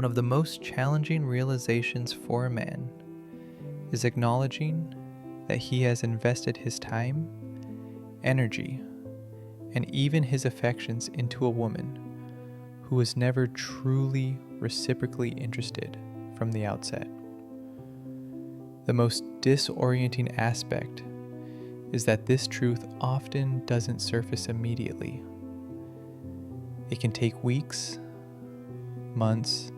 One of the most challenging realizations for a man is acknowledging that he has invested his time, energy, and even his affections into a woman who was never truly reciprocally interested from the outset. The most disorienting aspect is that this truth often doesn't surface immediately. It can take weeks, months,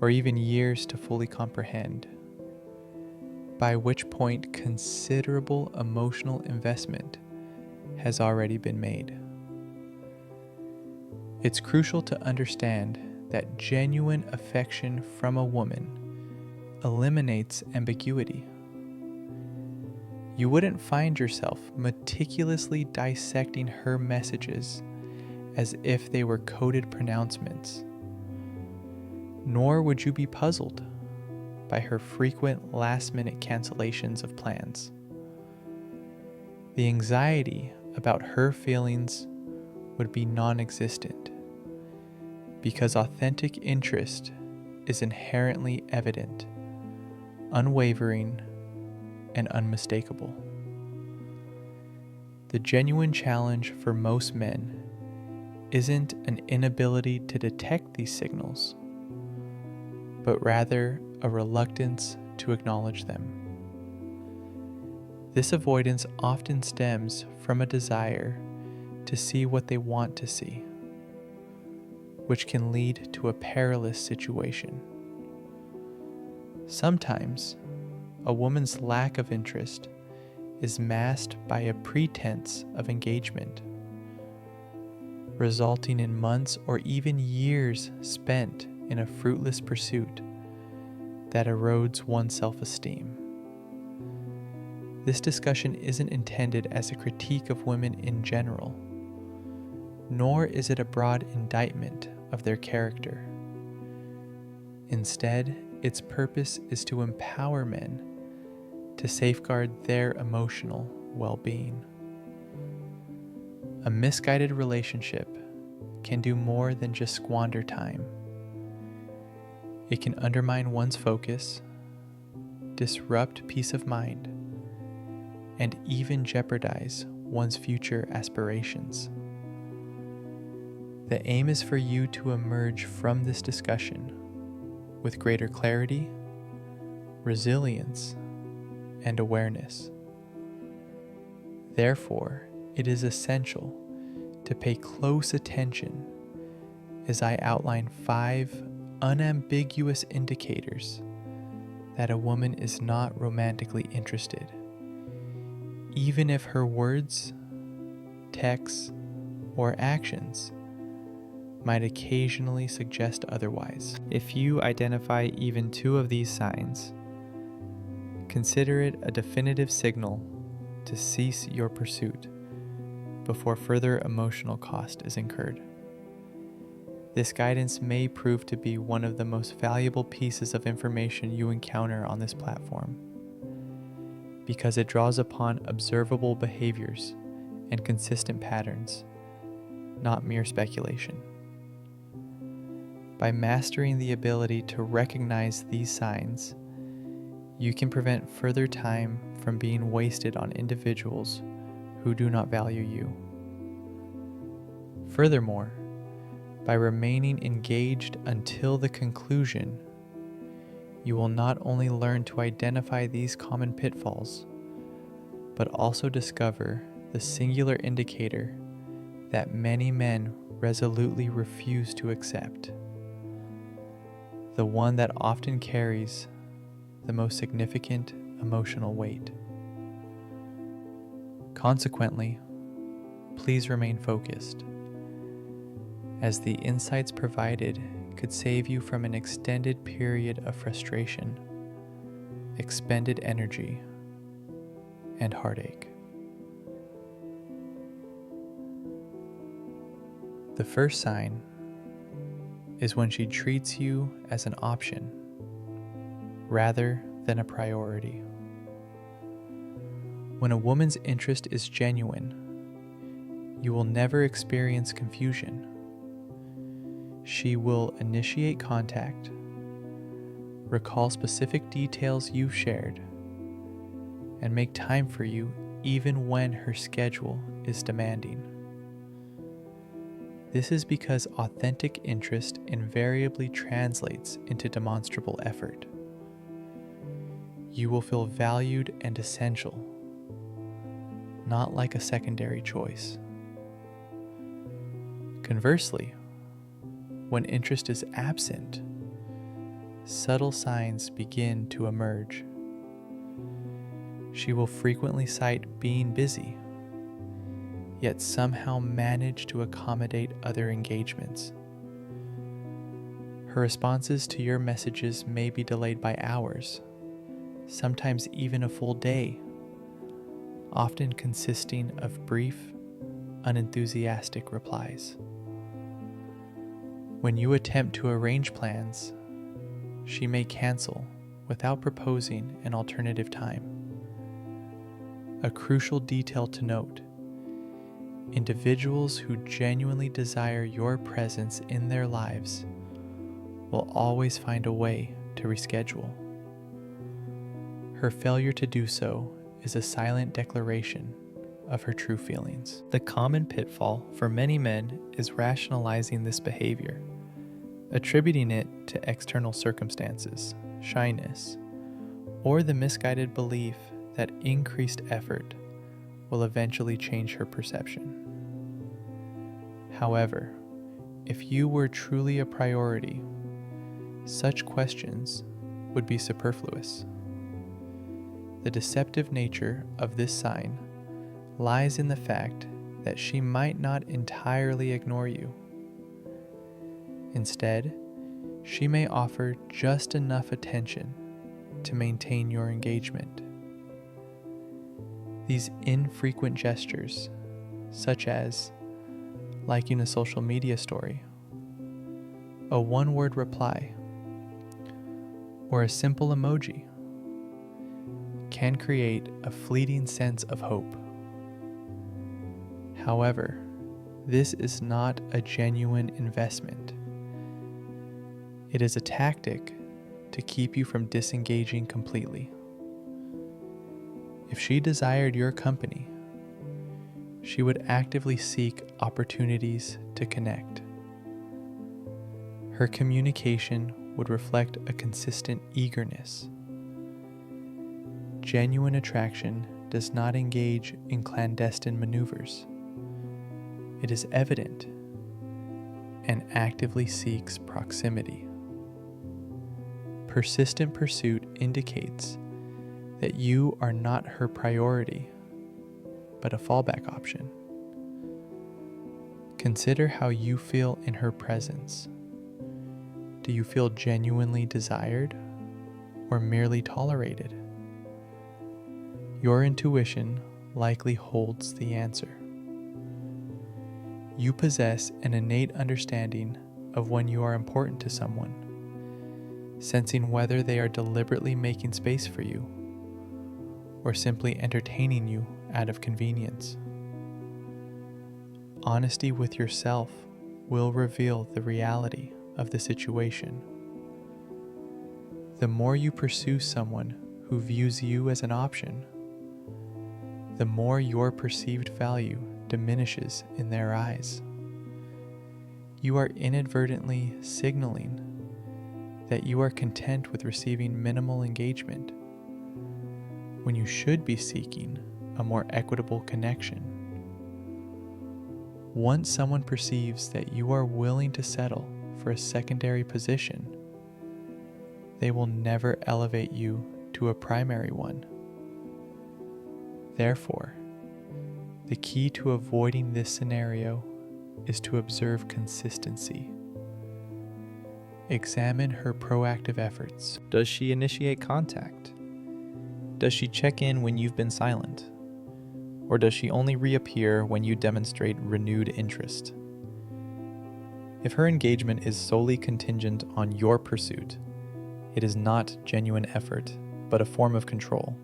or even years to fully comprehend, by which point considerable emotional investment has already been made. It's crucial to understand that genuine affection from a woman eliminates ambiguity. You wouldn't find yourself meticulously dissecting her messages as if they were coded pronouncements, nor would you be puzzled by her frequent last-minute cancellations of plans. The anxiety about her feelings would be non-existent, because authentic interest is inherently evident, unwavering, and unmistakable. The genuine challenge for most men isn't an inability to detect these signals, but rather a reluctance to acknowledge them. This avoidance often stems from a desire to see what they want to see, which can lead to a perilous situation. Sometimes, a woman's lack of interest is masked by a pretense of engagement, resulting in months or even years spent in a fruitless pursuit that erodes one's self-esteem. This discussion isn't intended as a critique of women in general, nor is it a broad indictment of their character. Instead, its purpose is to empower men to safeguard their emotional well-being. A misguided relationship can do more than just squander time. It can undermine one's focus, disrupt peace of mind, and even jeopardize one's future aspirations. The aim is for you to emerge from this discussion with greater clarity, resilience, and awareness. Therefore, it is essential to pay close attention as I outline 5 unambiguous indicators that a woman is not romantically interested, even if her words, texts, or actions might occasionally suggest otherwise. If you identify even 2 of these signs, consider it a definitive signal to cease your pursuit before further emotional cost is incurred. This guidance may prove to be one of the most valuable pieces of information you encounter on this platform, because it draws upon observable behaviors and consistent patterns, not mere speculation. By mastering the ability to recognize these signs, you can prevent further time from being wasted on individuals who do not value you. Furthermore, by remaining engaged until the conclusion, you will not only learn to identify these common pitfalls, but also discover the singular indicator that many men resolutely refuse to accept, the one that often carries the most significant emotional weight. Consequently, please remain focused, as the insights provided could save you from an extended period of frustration, expended energy, and heartache. The first sign is when she treats you as an option rather than a priority. When a woman's interest is genuine, you will never experience confusion. She will initiate contact, recall specific details you've shared, and make time for you even when her schedule is demanding. This is because authentic interest invariably translates into demonstrable effort. You will feel valued and essential, not like a secondary choice. Conversely, when interest is absent, subtle signs begin to emerge. She will frequently cite being busy, yet somehow manage to accommodate other engagements. Her responses to your messages may be delayed by hours, sometimes even a full day, often consisting of brief, unenthusiastic replies. When you attempt to arrange plans, she may cancel without proposing an alternative time. A crucial detail to note: individuals who genuinely desire your presence in their lives will always find a way to reschedule. Her failure to do so is a silent declaration of her true feelings. The common pitfall for many men is rationalizing this behavior, attributing it to external circumstances, shyness, or the misguided belief that increased effort will eventually change her perception. However, if you were truly a priority, such questions would be superfluous. The deceptive nature of this sign lies in the fact that she might not entirely ignore you. Instead, she may offer just enough attention to maintain your engagement. These infrequent gestures, such as liking a social media story, a one-word reply, or a simple emoji, can create a fleeting sense of hope. However, this is not a genuine investment. It is a tactic to keep you from disengaging completely. If she desired your company, she would actively seek opportunities to connect. Her communication would reflect a consistent eagerness. Genuine attraction does not engage in clandestine maneuvers. It is evident and actively seeks proximity. Persistent pursuit indicates that you are not her priority, but a fallback option. Consider how you feel in her presence. Do you feel genuinely desired or merely tolerated? Your intuition likely holds the answer. You possess an innate understanding of when you are important to someone, sensing whether they are deliberately making space for you or simply entertaining you out of convenience. Honesty with yourself will reveal the reality of the situation. The more you pursue someone who views you as an option, the more your perceived value diminishes in their eyes. You are inadvertently signaling that you are content with receiving minimal engagement when you should be seeking a more equitable connection. Once someone perceives that you are willing to settle for a secondary position, they will never elevate you to a primary one. Therefore, the key to avoiding this scenario is to observe consistency. Examine her proactive efforts. Does she initiate contact? Does she check in when you've been silent? Or does she only reappear when you demonstrate renewed interest? If her engagement is solely contingent on your pursuit, it is not genuine effort, but a form of control.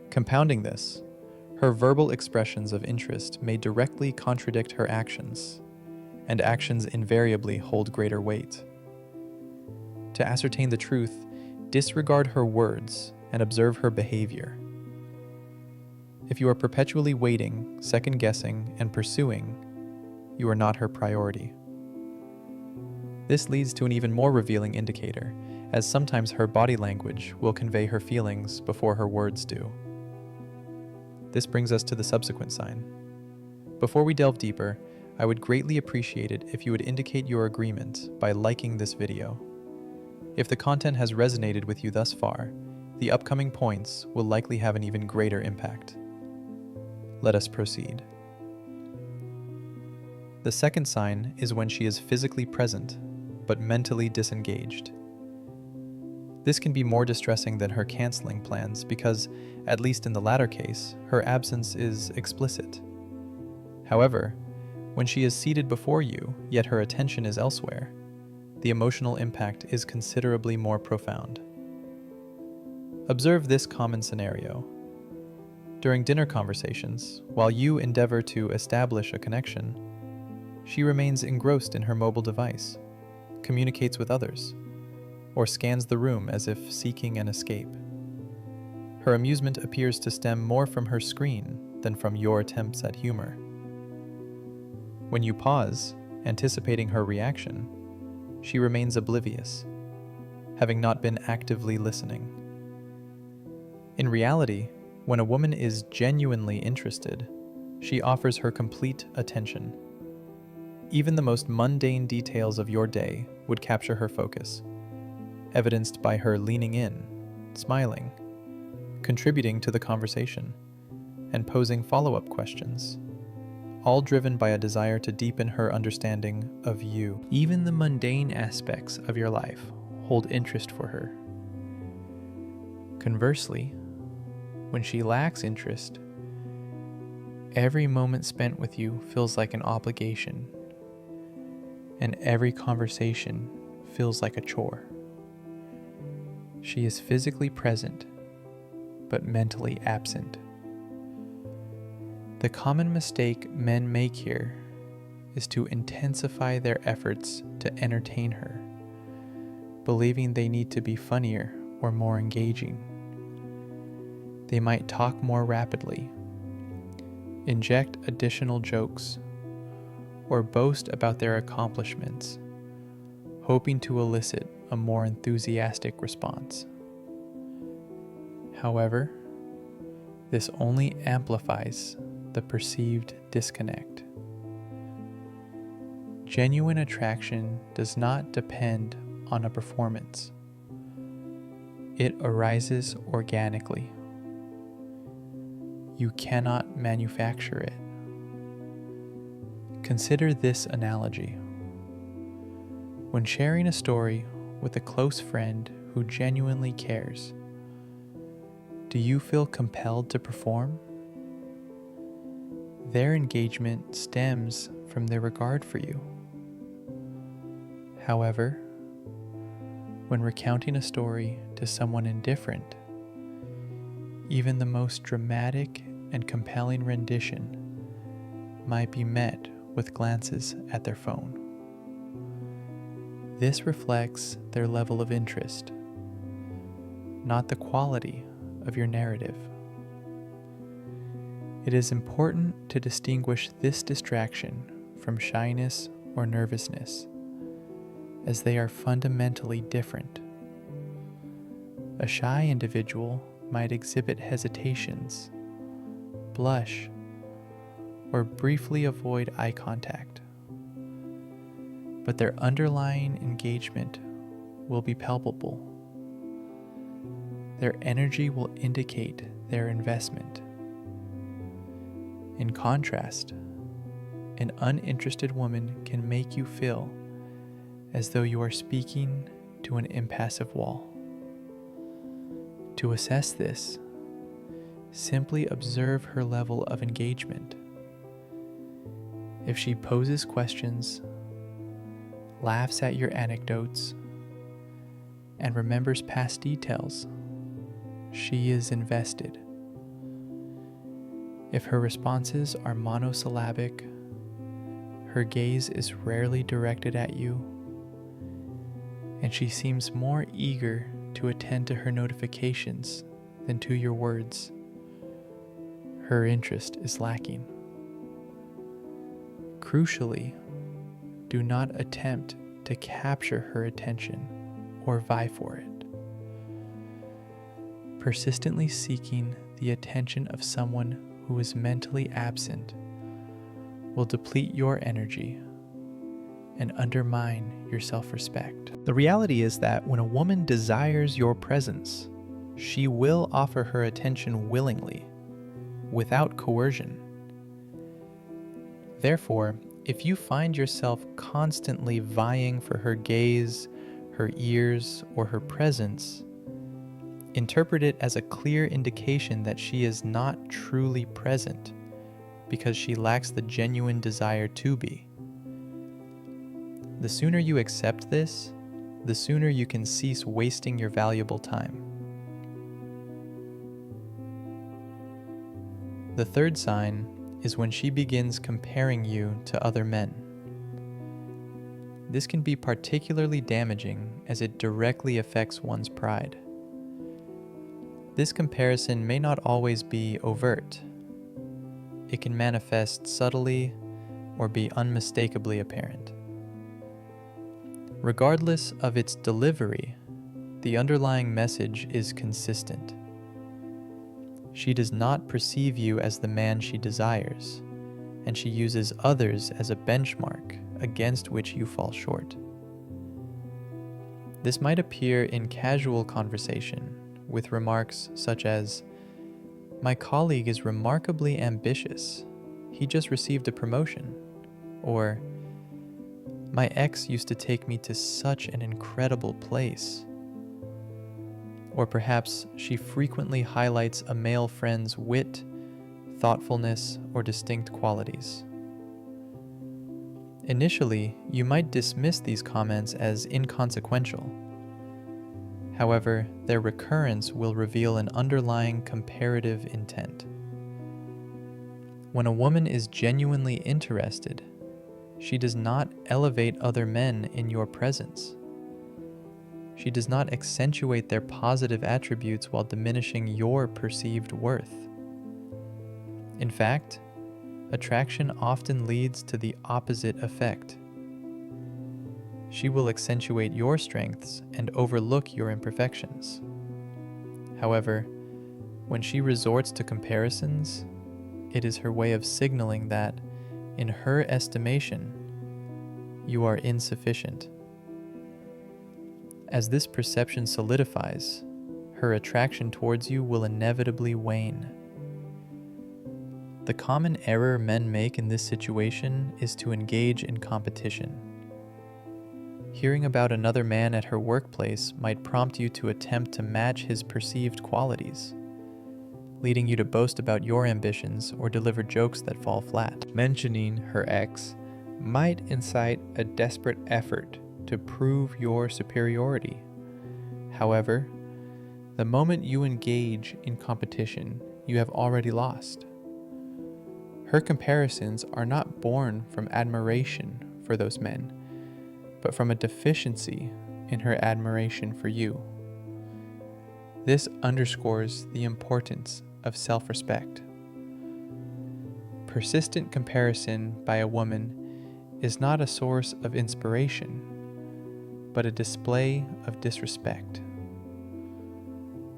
Compounding this, her verbal expressions of interest may directly contradict her actions, and actions invariably hold greater weight. To ascertain the truth, disregard her words and observe her behavior. If you are perpetually waiting, second-guessing, and pursuing, you are not her priority. This leads to an even more revealing indicator, as sometimes her body language will convey her feelings before her words do. This brings us to the subsequent sign. Before we delve deeper, I would greatly appreciate it if you would indicate your agreement by liking this video. If the content has resonated with you thus far, the upcoming points will likely have an even greater impact. Let us proceed. The second sign is when she is physically present, but mentally disengaged. This can be more distressing than her canceling plans because, at least in the latter case, her absence is explicit. However, when she is seated before you, yet her attention is elsewhere, the emotional impact is considerably more profound. Observe this common scenario. During dinner conversations, while you endeavor to establish a connection, she remains engrossed in her mobile device, communicates with others, or scans the room as if seeking an escape. Her amusement appears to stem more from her screen than from your attempts at humor. When you pause, anticipating her reaction, she remains oblivious, having not been actively listening. In reality, when a woman is genuinely interested, she offers her complete attention. Even the most mundane details of your day would capture her focus, evidenced by her leaning in, smiling, contributing to the conversation, and posing follow-up questions, all driven by a desire to deepen her understanding of you. Even the mundane aspects of your life hold interest for her. Conversely, when she lacks interest, every moment spent with you feels like an obligation, and every conversation feels like a chore. She is physically present, but mentally absent. The common mistake men make here is to intensify their efforts to entertain her, believing they need to be funnier or more engaging. They might talk more rapidly, inject additional jokes, or boast about their accomplishments, hoping to elicit a more enthusiastic response. However, this only amplifies the perceived disconnect. Genuine attraction does not depend on a performance. It arises organically. You cannot manufacture it. Consider this analogy. When sharing a story with a close friend who genuinely cares, do you feel compelled to perform? Their engagement stems from their regard for you. However, when recounting a story to someone indifferent, even the most dramatic and compelling rendition might be met with glances at their phone. This reflects their level of interest, not the quality of your narrative. It is important to distinguish this distraction from shyness or nervousness, as they are fundamentally different. A shy individual might exhibit hesitations, blush, or briefly avoid eye contact, but their underlying engagement will be palpable. Their energy will indicate their investment. In contrast, an uninterested woman can make you feel as though you are speaking to an impassive wall. To assess this, simply observe her level of engagement. If she poses questions, laughs at your anecdotes, and remembers past details, she is invested. If her responses are monosyllabic, her gaze is rarely directed at you, and she seems more eager to attend to her notifications than to your words, her interest is lacking. Crucially, do not attempt to capture her attention or vie for it. Persistently seeking the attention of someone who is mentally absent will deplete your energy and undermine your self-respect. The reality is that when a woman desires your presence, she will offer her attention willingly, without coercion. Therefore, if you find yourself constantly vying for her gaze, her ears, or her presence, interpret it as a clear indication that she is not truly present because she lacks the genuine desire to be. The sooner you accept this, the sooner you can cease wasting your valuable time. The third sign is when she begins comparing you to other men. This can be particularly damaging as it directly affects one's pride. This comparison may not always be overt. It can manifest subtly or be unmistakably apparent. Regardless of its delivery, the underlying message is consistent. She does not perceive you as the man she desires, and she uses others as a benchmark against which you fall short. This might appear in casual conversation with remarks such as, "My colleague is remarkably ambitious. He just received a promotion." Or, "My ex used to take me to such an incredible place." Or perhaps she frequently highlights a male friend's wit, thoughtfulness, or distinct qualities. Initially, you might dismiss these comments as inconsequential. However, their recurrence will reveal an underlying comparative intent. When a woman is genuinely interested, she does not elevate other men in your presence. She does not accentuate their positive attributes while diminishing your perceived worth. In fact, attraction often leads to the opposite effect. She will accentuate your strengths and overlook your imperfections. However, when she resorts to comparisons, it is her way of signaling that, in her estimation, you are insufficient. As this perception solidifies, her attraction towards you will inevitably wane. The common error men make in this situation is to engage in competition. Hearing about another man at her workplace might prompt you to attempt to match his perceived qualities, leading you to boast about your ambitions or deliver jokes that fall flat. Mentioning her ex might incite a desperate effort to prove your superiority. However, the moment you engage in competition, you have already lost. Her comparisons are not born from admiration for those men, but from a deficiency in her admiration for you. This underscores the importance of self-respect. Persistent comparison by a woman is not a source of inspiration, but a display of disrespect.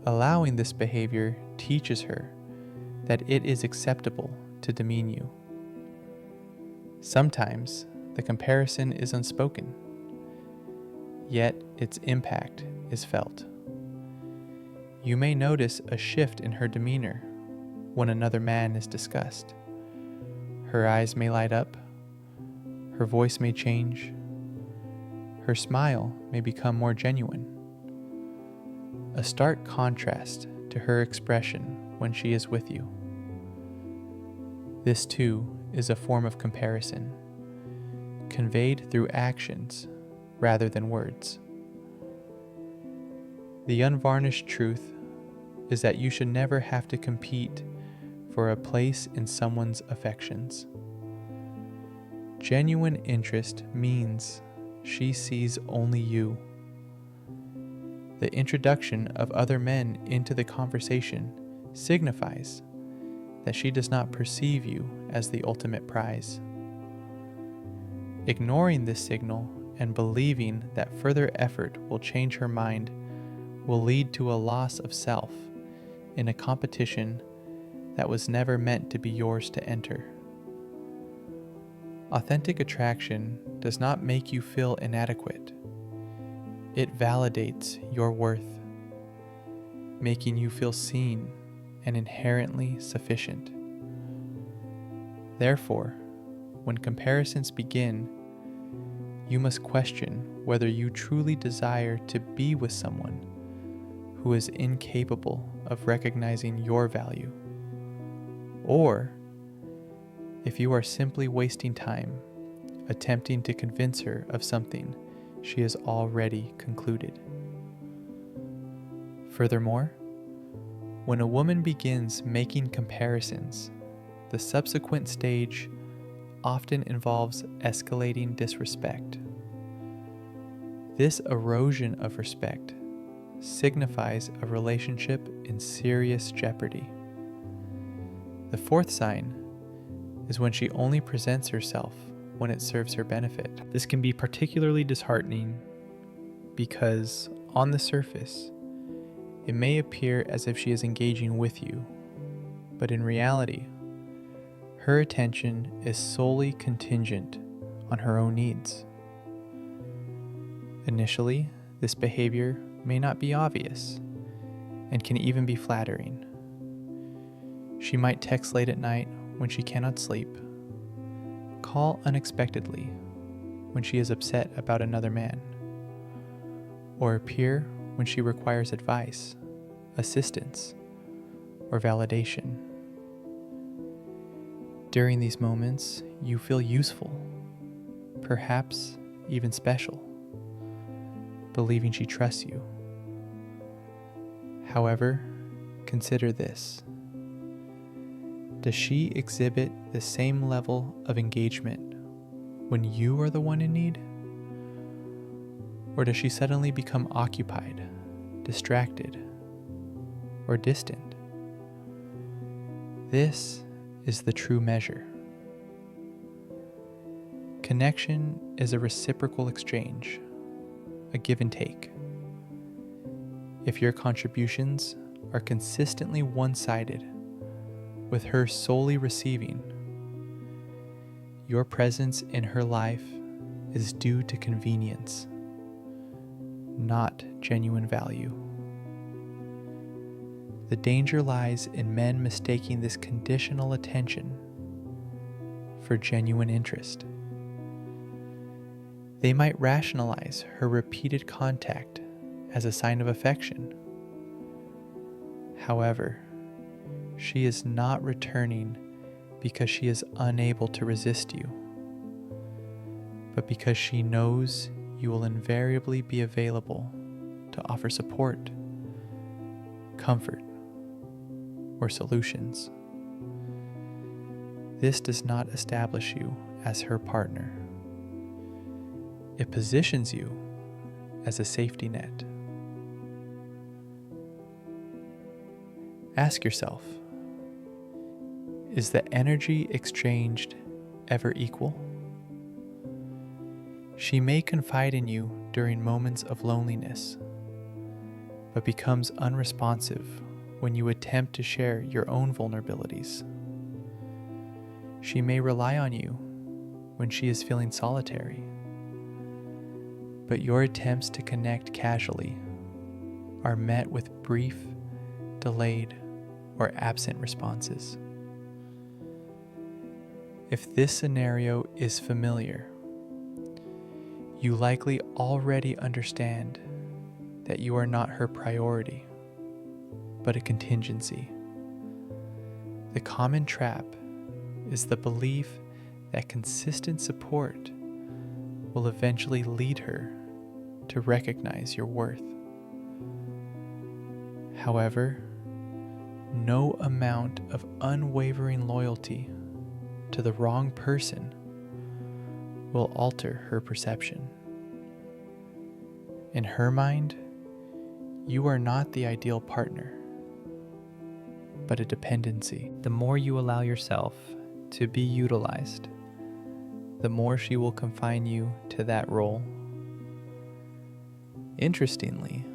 Allowing this behavior teaches her that it is acceptable to demean you. Sometimes the comparison is unspoken, yet its impact is felt. You may notice a shift in her demeanor when another man is discussed. Her eyes may light up, her voice may change, her smile may become more genuine. A stark contrast to her expression when she is with you. This too is a form of comparison, conveyed through actions rather than words. The unvarnished truth is that you should never have to compete for a place in someone's affections. Genuine interest means she sees only you. The introduction of other men into the conversation signifies that she does not perceive you as the ultimate prize. Ignoring this signal and believing that further effort will change her mind will lead to a loss of self in a competition that was never meant to be yours to enter. Authentic attraction does not make you feel inadequate. It validates your worth, making you feel seen and inherently sufficient. Therefore, when comparisons begin, you must question whether you truly desire to be with someone who is incapable of recognizing your value, or if you are simply wasting time attempting to convince her of something she has already concluded. Furthermore, when a woman begins making comparisons, the subsequent stage often involves escalating disrespect. This erosion of respect signifies a relationship in serious jeopardy. The fourth sign is when she only presents herself when it serves her benefit. This can be particularly disheartening because, on the surface, it may appear as if she is engaging with you, but in reality, her attention is solely contingent on her own needs. Initially, this behavior may not be obvious and can even be flattering. She might text late at night when she cannot sleep, call unexpectedly when she is upset about another man, or appear when she requires advice, assistance, or validation. During these moments, you feel useful, perhaps even special, believing she trusts you. However, consider this. Does she exhibit the same level of engagement when you are the one in need? Or does she suddenly become occupied, distracted, or distant? This is the true measure. Connection is a reciprocal exchange, a give and take. If your contributions are consistently one-sided, with her solely receiving, your presence in her life is due to convenience, not genuine value. The danger lies in men mistaking this conditional attention for genuine interest. They might rationalize her repeated contact as a sign of affection. However, she is not returning because she is unable to resist you, but because she knows you will invariably be available to offer support, comfort, or solutions. This does not establish you as her partner. It positions you as a safety net. Ask yourself, is the energy exchanged ever equal? She may confide in you during moments of loneliness, but becomes unresponsive when you attempt to share your own vulnerabilities. She may rely on you when she is feeling solitary, but your attempts to connect casually are met with brief, delayed, or absent responses. If this scenario is familiar, you likely already understand that you are not her priority, but a contingency. The common trap is the belief that consistent support will eventually lead her to recognize your worth. However, no amount of unwavering loyalty to the wrong person will alter her perception. In her mind, you are not the ideal partner, but a dependency. The more you allow yourself to be utilized, the more she will confine you to that role. Interestingly,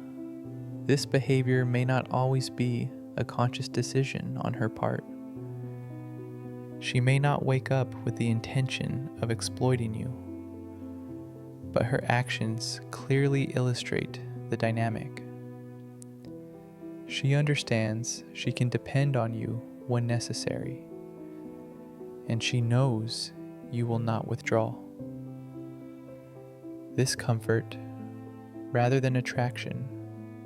this behavior may not always be a conscious decision on her part. She may not wake up with the intention of exploiting you, but her actions clearly illustrate the dynamic. She understands she can depend on you when necessary, and she knows you will not withdraw. This comfort, rather than attraction,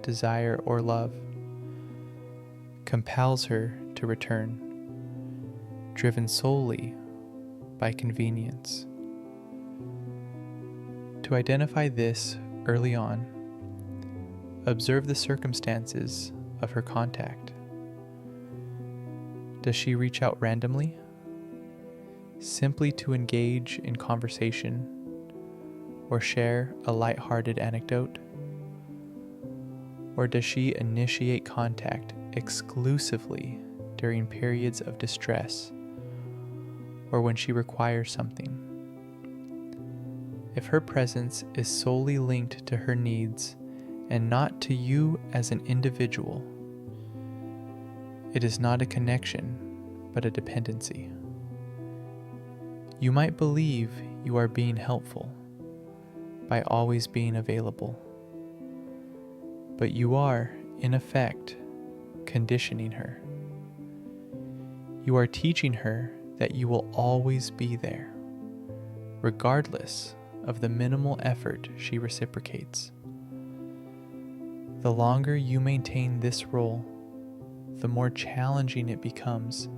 desire, or love, compels her to return, driven solely by convenience. To identify this early on, observe the circumstances of her contact. Does she reach out randomly, simply to engage in conversation or share a light-hearted anecdote? Or does she initiate contact exclusively during periods of distress or when she requires something? If her presence is solely linked to her needs and not to you as an individual, it is not a connection, but a dependency. You might believe you are being helpful by always being available, but you are, in effect, conditioning her. You are teaching her that you will always be there, regardless of the minimal effort she reciprocates. The longer you maintain this role, the more challenging it becomes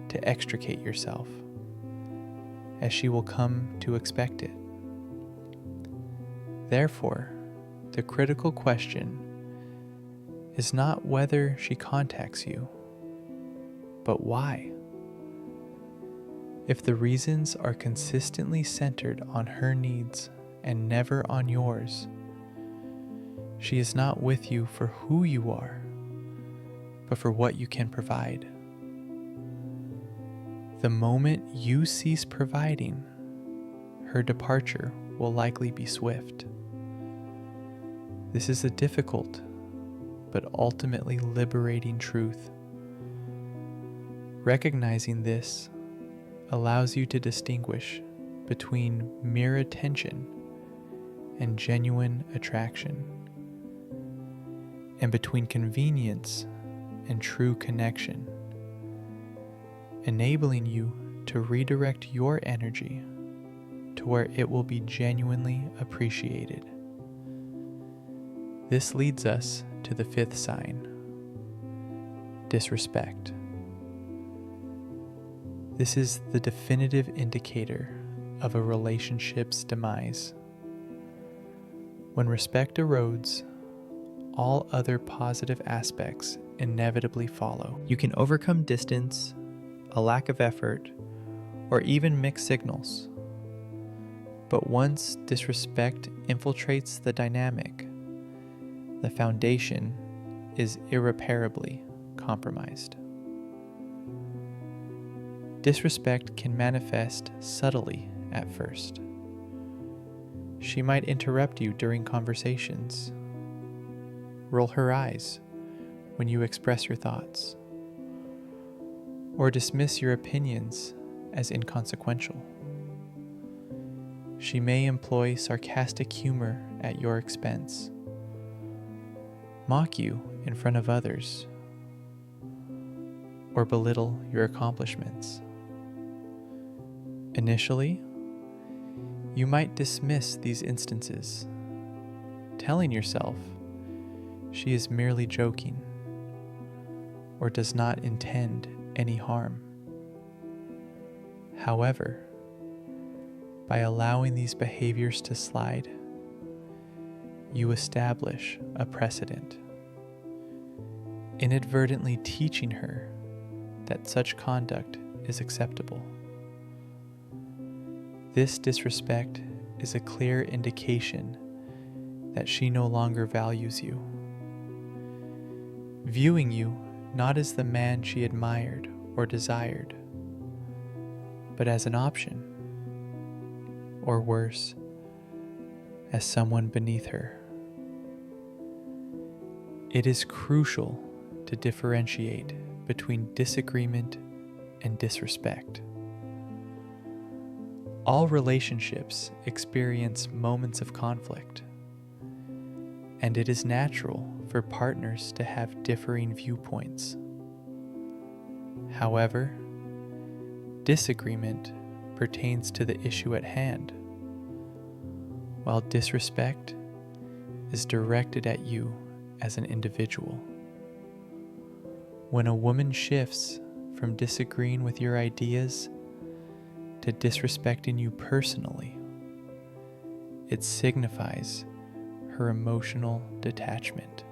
to extricate yourself, as she will come to expect it. Therefore, the critical question is not whether she contacts you, but why. If the reasons are consistently centered on her needs and never on yours, she is not with you for who you are, but for what you can provide. The moment you cease providing, her departure will likely be swift. This is a difficult, but ultimately liberating truth. Recognizing this allows you to distinguish between mere attention and genuine attraction, and between convenience and true connection, enabling you to redirect your energy to where it will be genuinely appreciated. This leads us to the fifth sign: disrespect. This is the definitive indicator of a relationship's demise. When respect erodes, all other positive aspects inevitably follow. You can overcome distance, a lack of effort, or even mixed signals. But once disrespect infiltrates the dynamic, the foundation is irreparably compromised. Disrespect can manifest subtly at first. She might interrupt you during conversations, roll her eyes when you express your thoughts, or dismiss your opinions as inconsequential. She may employ sarcastic humor at your expense, mock you in front of others, or belittle your accomplishments. Initially, you might dismiss these instances, telling yourself she is merely joking or does not intend any harm. However, by allowing these behaviors to slide, you establish a precedent, inadvertently teaching her that such conduct is acceptable. This disrespect is a clear indication that she no longer values you, viewing you not as the man she admired or desired, but as an option, or worse, as someone beneath her. It is crucial to differentiate between disagreement and disrespect. All relationships experience moments of conflict, and it is natural for partners to have differing viewpoints. However, disagreement pertains to the issue at hand, while disrespect is directed at you as an individual. When a woman shifts from disagreeing with your ideas to disrespecting you personally, it signifies her emotional detachment.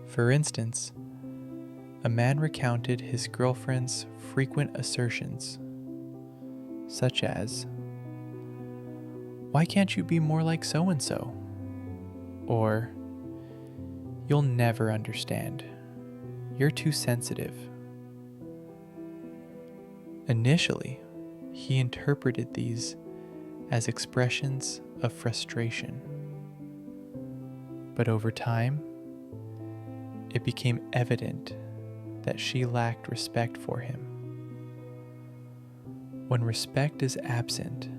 For instance, a man recounted his girlfriend's frequent assertions, such as, "Why can't you be more like so-and-so?" Or, "You'll never understand. You're too sensitive." Initially, he interpreted these as expressions of frustration. But over time, it became evident that she lacked respect for him. When respect is absent,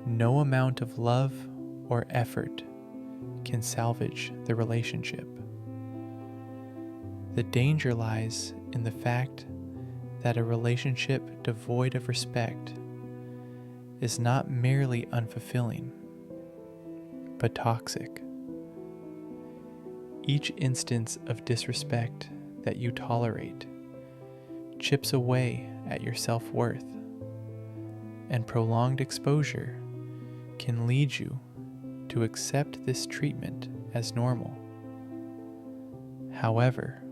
no amount of love or effort can salvage the relationship. The danger lies in the fact that a relationship devoid of respect is not merely unfulfilling, but toxic. Each instance of disrespect that you tolerate chips away at your self-worth, and prolonged exposure can lead you to accept this treatment as normal. However,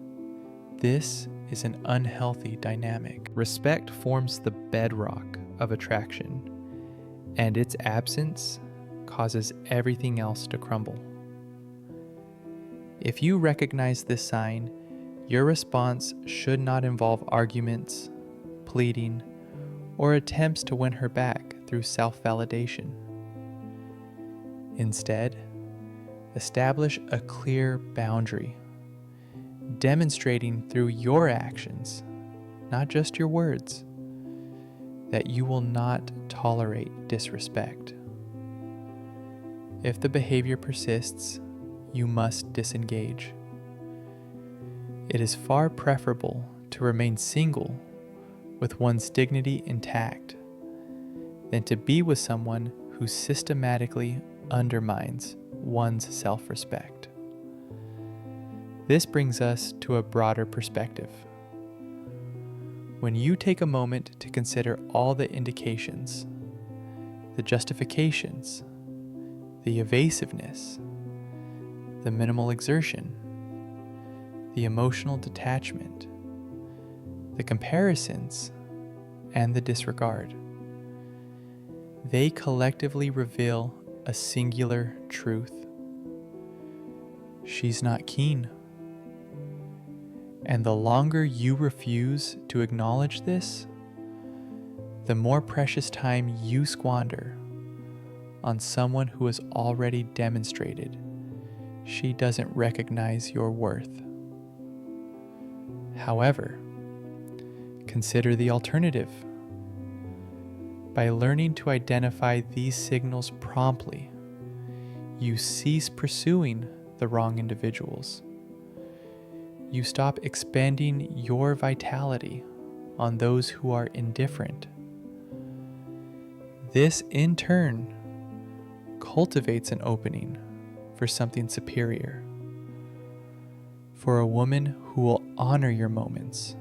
this is an unhealthy dynamic. Respect forms the bedrock of attraction, and its absence causes everything else to crumble. If you recognize this sign, your response should not involve arguments, pleading, or attempts to win her back through self-validation. Instead, establish a clear boundary, demonstrating through your actions, not just your words, that you will not tolerate disrespect. If the behavior persists, you must disengage. It is far preferable to remain single with one's dignity intact than to be with someone who systematically undermines one's self-respect. This brings us to a broader perspective. When you take a moment to consider all the indications, the justifications, the evasiveness, the minimal exertion, the emotional detachment, the comparisons, and the disregard, they collectively reveal a singular truth. She's not keen. And the longer you refuse to acknowledge this, the more precious time you squander on someone who has already demonstrated she doesn't recognize your worth. However, consider the alternative. By learning to identify these signals promptly, you cease pursuing the wrong individuals. You stop expending your vitality on those who are indifferent. This, in turn, cultivates an opening for something superior, for a woman who will honor your moments,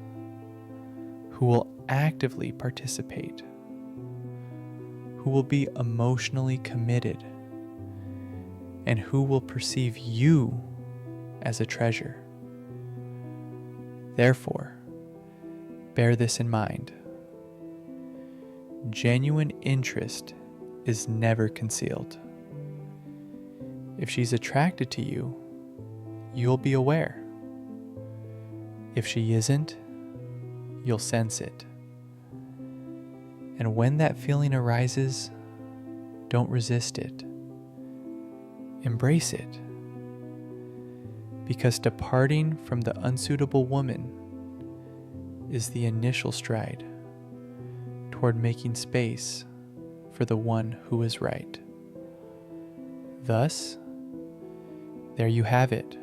who will actively participate, who will be emotionally committed, and who will perceive you as a treasure. Therefore, bear this in mind. genuine interest is never concealed. If she's attracted to you, you'll be aware. If she isn't, you'll sense it. And when that feeling arises, don't resist it. Embrace it. Because departing from the unsuitable woman is the initial stride toward making space for the one who is right. Thus, there you have it.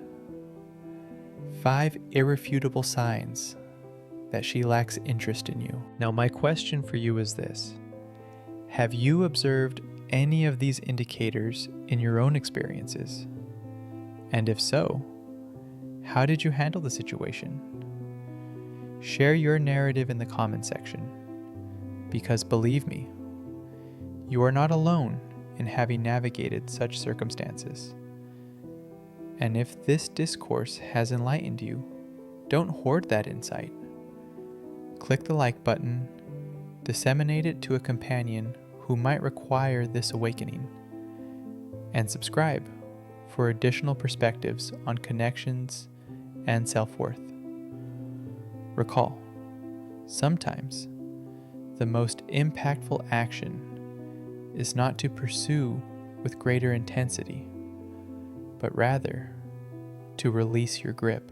5 irrefutable signs that she lacks interest in you. Now, my question for you is this: have you observed any of these indicators in your own experiences? And if so, how did you handle the situation? Share your narrative in the comment section, because believe me, you are not alone in having navigated such circumstances. And if this discourse has enlightened you, don't hoard that insight. Click the like button, disseminate it to a companion who might require this awakening, and subscribe for additional perspectives on connections and self-worth. Recall, sometimes the most impactful action is not to pursue with greater intensity, but rather to release your grip.